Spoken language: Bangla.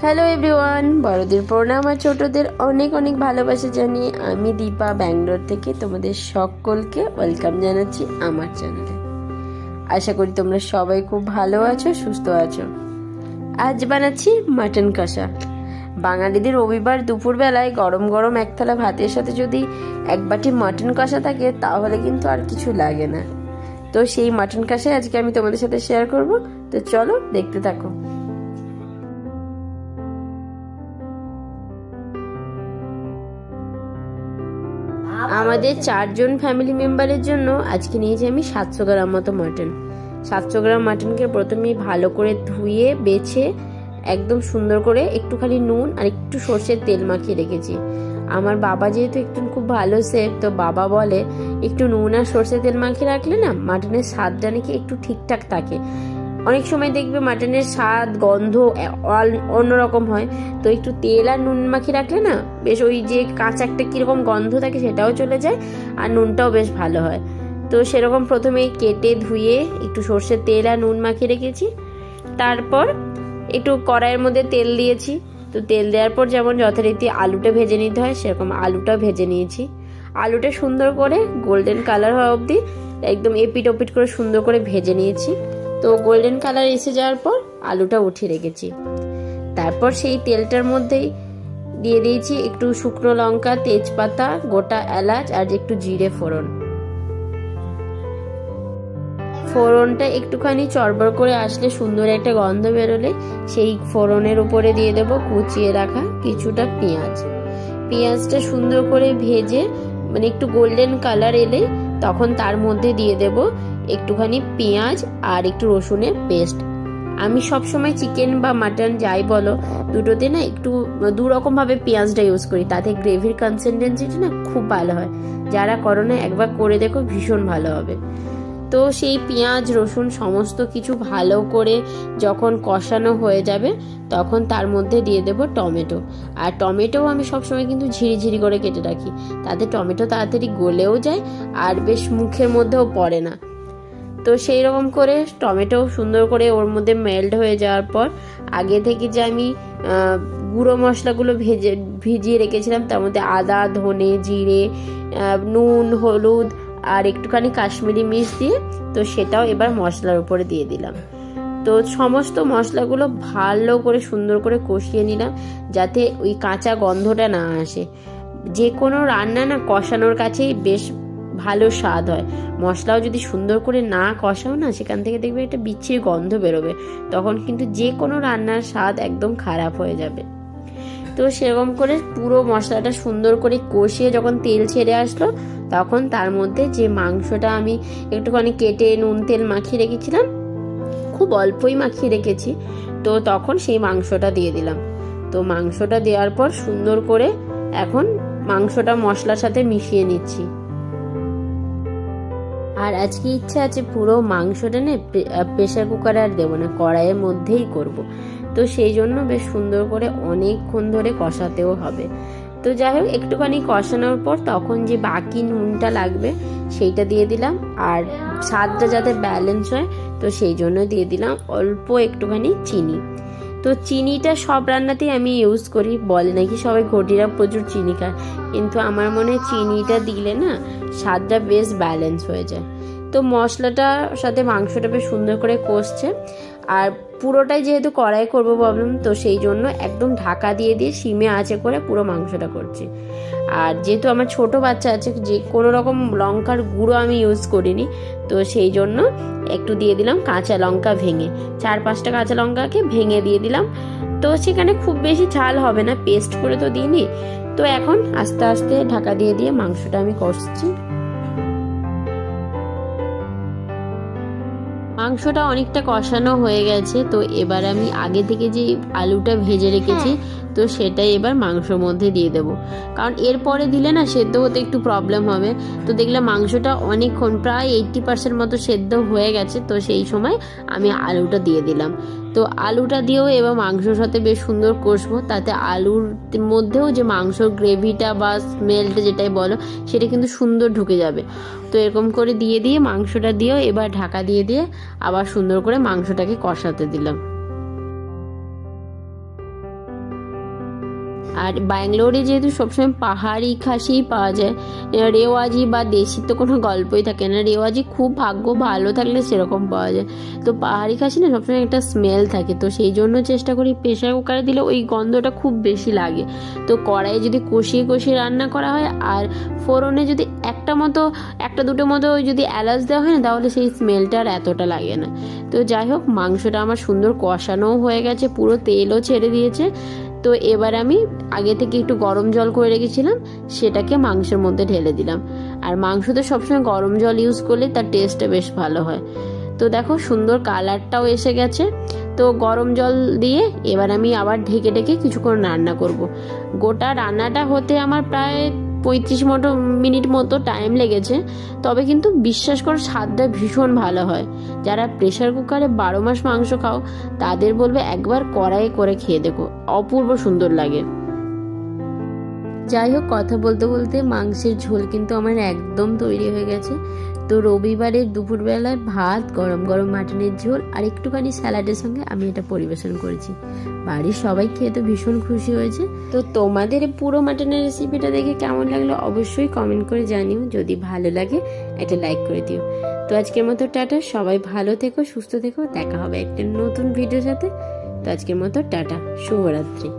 হ্যালো এভরিওয়ান, বড়দের প্রণাম আর ছোটদের অনেক অনেক ভালোবাসা জানিয়ে আমি দীপা ব্যাঙ্গালোর থেকে তোমাদের সকলকে ওয়েলকাম জানাচ্ছি আমার চ্যানেলে। আশা করি তোমরা সবাই খুব ভালো আছো, সুস্থ আছো। আজ বানাচ্ছি মাটন কষা। বাঙালিদের রবিবার দুপুরবেলায় গরম গরম এক থালা ভাতের সাথে যদি এক বাটি মাটন কষা থাকে তাহলে কিন্তু আর কিছু লাগে না। তো সেই মাটন কষাই আজকে আমি তোমাদের সাথে শেয়ার করব। তো চলো দেখতে থাকো। আমাদের 4 জন ফ্যামিলি মেম্বারের জন্য আজকে নিয়েছি আমি 700 গ্রাম মতো মাটন। 700 গ্রাম মাটনকে প্রথমে ভালো করে ধুয়ে বেছে একদম সুন্দর করে একটুখানি নুন আর একটু সর্ষের তেল মাখিয়ে রেখেছি। আমার বাবা যেহেতু একটু খুব ভালো শেফ, তো বাবা বলে একটু নুন আর সর্ষের তেল মাখিয়ে রাখলে না মাটনের স্বাদটা নাকি একটু ঠিকঠাক থাকে। অনেক সময় দেখবে মাটনের স্বাদ গন্ধ অন্যরকম হয়, তো একটু তেল আর নুন মাখিয়ে রাখলে না বেশ ওই যে কাঁচা একটা কিরকম গন্ধ থাকে সেটাও চলে যায় আর নুনটাও বেশ ভালো হয়। তো সেরকম প্রথমে কেটে ধুয়ে একটু সর্ষের তেল আর নুন মাখিয়ে রেখেছি। তারপর একটু কড়াইয়ের মধ্যে তেল দিয়েছি। তো তেল দেওয়ার পর যেমন যথারীতি আলুটা ভেজে নিতে হয় সেরকম আলুটা ভেজে নিয়েছি। আলুটা সুন্দর করে গোল্ডেন কালার হওয়া অবধি একদম এপিট ওপিট করে সুন্দর করে ভেজে নিয়েছি। তো গোল্ডেন কালার এসে যাওয়ার পর আলুটা উঠিয়ে রেখেছি। তারপর সেই তেলটার মধ্যেই দিয়ে দিয়েছি একটু শুকনো লঙ্কা, তেজপাতা, গোটা এলাচ আর একটু জিরে ফোড়ন। ফোড়নটা একটুখানি চড়বড় করে আসলে সুন্দর একটা গন্ধ বেরোলে সেই ফোড়নের উপরে দিয়ে দেব কুচিয়ে রাখা কিছুটা পেঁয়াজ। পেঁয়াজটা সুন্দর করে ভেজে মানে একটু গোল্ডেন কালার এলে তখন তার মধ্যে দিয়ে দেব একটুখানি পেঁয়াজ আর একটু রসুনের পেস্ট। আমি সবসময় চিকেন বা মাটন যাই বলো দুটোতে না একটু দু রকম ভাবে পেঁয়াজটা ইউজ করি, তাতে গ্রেভির কনসিস্টেন্সিটা না খুব ভালো হয়। যারা করো না একবার করে দেখো, ভীষণ ভালো হবে। তো সেই পেঁয়াজ রসুন সমস্ত কিছু ভালো করে যখন কষানো হয়ে যাবে তখন তার মধ্যে দিয়ে দেব টমেটো। আর টমেটোও আমি সবসময় কিন্তু ঝিরিঝিরি করে কেটে রাখি, তাতে টমেটো তাড়াতাড়ি গলেও যায় আর বেশ মুখের মধ্যেও পড়ে না। তো সেই রকম করে টমেটো সুন্দর করে ওর মধ্যে মেল্ট হয়ে যাওয়ার পর আগে থেকে যে আমি গুঁড়ো মশলাগুলো ভিজিয়ে রেখেছিলাম তার মধ্যে আদা, ধনে, জিরে, নুন, হলুদ আর একটুখানি কাশ্মীরি মির্চ দিয়ে তো সেটাও এবার মশলার উপরে দিয়ে দিলাম। তো সমস্ত মশলাগুলো ভালো করে সুন্দর করে কষিয়ে নিলাম যাতে ওই কাঁচা গন্ধটা না আসে। যে কোনো রান্না না কষানোর কাছেই বেশ ভালো স্বাদ হয়। মশলাও যদি সুন্দর করে না কষাও না সেখান থেকে দেখবে একটা বিচ্ছিরি গন্ধ বেরোবে, তখন কিন্তু যে কোনো রান্নার স্বাদ একদম খারাপ হয়ে যাবে। তো সেরকম করে পুরো মশলাটা সুন্দর করে কষিয়ে যখন তেল ছেড়ে আসলো তখন তার মধ্যে যে মাংসটা আমি একটুখানি কেটে নুন তেল মাখিয়ে রেখেছিলাম, খুব অল্পই মাখিয়ে রেখেছি, তো তখন সেই মাংসটা দিয়ে দিলাম। তো মাংসটা দেওয়ার পর সুন্দর করে এখন মাংসটা মশলার সাথে মিশিয়ে নিচ্ছি। আর আজকে ইচ্ছা আছে পুরো মাংসটা না প্রেসার কুকারে আর দেবো না, কড়াইয়ের মধ্যেই করব। তো সেই জন্য বেশ সুন্দর করে অনেকক্ষণ ধরে কষাতেও হবে। তো যাই হোক একটুখানি কষানোর পর তখন যে বাকি নুনটা লাগবে সেইটা দিয়ে দিলাম। আর স্বাদটা যাতে ব্যালেন্স হয় তো সেই জন্য দিয়ে দিলাম অল্প একটুখানি চিনি। তো চিনিটা সব রান্নাতেই আমি ইউজ করি, বলে নাকি সবাই ঘটিরা প্রচুর চিনি খায়, কিন্তু আমার মনে হয় চিনিটা দিলে না স্বাদটা বেশ ব্যালেন্স হয়ে যায়। তো মশলাটার সাথে মাংসটা বেশ সুন্দর করে কষছে। আর পুরোটাই যেহেতু কড়াই করবো ভাবলাম, তো সেই জন্য একদম ঢাকা দিয়ে সিমে আঁচে করে পুরো মাংসটা করছি। আর যেহেতু আমার ছোট বাচ্চা আছে, যে কোনো রকম লঙ্কার গুঁড়ো আমি ইউজ করিনি, তো সেই জন্য একটু দিয়ে দিলাম কাঁচা লঙ্কা ভেঙে, 4-5টা কাঁচা লঙ্কাকে ভেঙে দিয়ে দিলাম। তো সেখানে খুব বেশি ঝাল হবে না, পেস্ট করে তো দিইনি। তো এখন আস্তে আস্তে ঢাকা দিয়ে মাংসটা আমি কষছি। মাংসটা অনেকটা কষানো হয়ে গেছে, তো এবার আমি আগে থেকে যে আলুটা ভেজে রেখেছি তো সেটাই এবার মাংসর মধ্যে দিয়ে দেবো, কারণ এরপরে দিলে না সেদ্ধ হতে একটু প্রবলেম হবে। তো দেখলাম মাংসটা অনেকক্ষণ প্রায় 80% মতো সেদ্ধ হয়ে গেছে, তো সেই সময় আমি আলুটা দিয়ে দিলাম। তো আলুটা দিয়েও এবার মাংসর সাথে বেশ সুন্দর কষবো, তাতে আলুর মধ্যেও যে মাংসর গ্রেভিটা বা স্মেলটা যেটাই বলো সেটা কিন্তু সুন্দর ঢুকে যাবে। তো এরকম করে দিয়ে মাংসটা দিয়েও এবার ঢাকা দিয়ে আবার সুন্দর করে মাংসটাকে কষাতে দিলাম। আর ব্যাঙ্গালোরে যেহেতু সবসময় পাহাড়ি খাসিই পাওয়া যায়, রেওয়াজি বা দেশি তো কোনো গল্পই থাকে না। রেওয়াজি খুব ভাগ্য ভালো থাকলে সেরকম পাওয়া যায়, তো পাহাড়ি খাসি না সবসময় একটা স্মেল থাকে, তো সেই জন্য চেষ্টা করি প্রেশার কুকারে দিলে ওই গন্ধটা খুব বেশি লাগে। তো কড়াইয়ে যদি কষিয়ে কষিয়ে রান্না করা হয় আর ফোড়নে যদি একটা দুটো মতো যদি এলাচ দেওয়া হয় না, তাহলে সেই স্মেলটা আর এতটা লাগে না। তো যাই হোক, মাংসটা আমার সুন্দর কষানোও হয়ে গেছে, পুরো তেলও ছেড়ে দিয়েছে। তো এবার আমি আগে থেকে একটু গরম জল করে রেখেছিলাম, সেটাকে মাংসের মধ্যে ঢেলে দিলাম। আর মাংস তো সবসময় গরম জল ইউজ করলে তার টেস্টটা বেশ ভালো হয়। তো দেখো সুন্দর কালারটাও এসে গেছে। তো গরম জল দিয়ে এবার আমি আবার ঢেকে ঢেকে কিছুক্ষণ রান্না করব। গোটা রান্নাটা হতে আমার প্রায় 35 মিনিট মতো টাইম লেগেছে, তবে কিন্তু বিশ্বাস করো স্বাদটা ভীষণ ভালো হয়। যারা প্রেশার কুকারে 12 মাস মাংস খাও তাদের বলবে একবার কড়াইয়ে করে খেয়ে দেখো, অপূর্ব সুন্দর লাগে। যাই হোক, কথা বলতে বলতে মাংসের ঝোল কিন্তু আমার একদম তৈরি হয়ে গেছে। তো রবিবারের দুপুরবেলায় ভাত, গরম গরম মাটনের ঝোল আর একটুখানি স্যালাডের সঙ্গে আমি এটা পরিবেশন করেছি। বাড়ির সবাই খেয়ে তো ভীষণ খুশি হয়েছে। তো তোমাদের পুরো মাটনের রেসিপিটা দেখে কেমন লাগলো অবশ্যই কমেন্ট করে জানিও। যদি ভালো লাগে একটা লাইক করে দিও। তো আজকের মতো টাটা, সবাই ভালো থেকো, সুস্থ থেকো, দেখা হবে একটা নতুন ভিডিওর সাথে। তো আজকের মতো টাটা, শুভরাত্রি।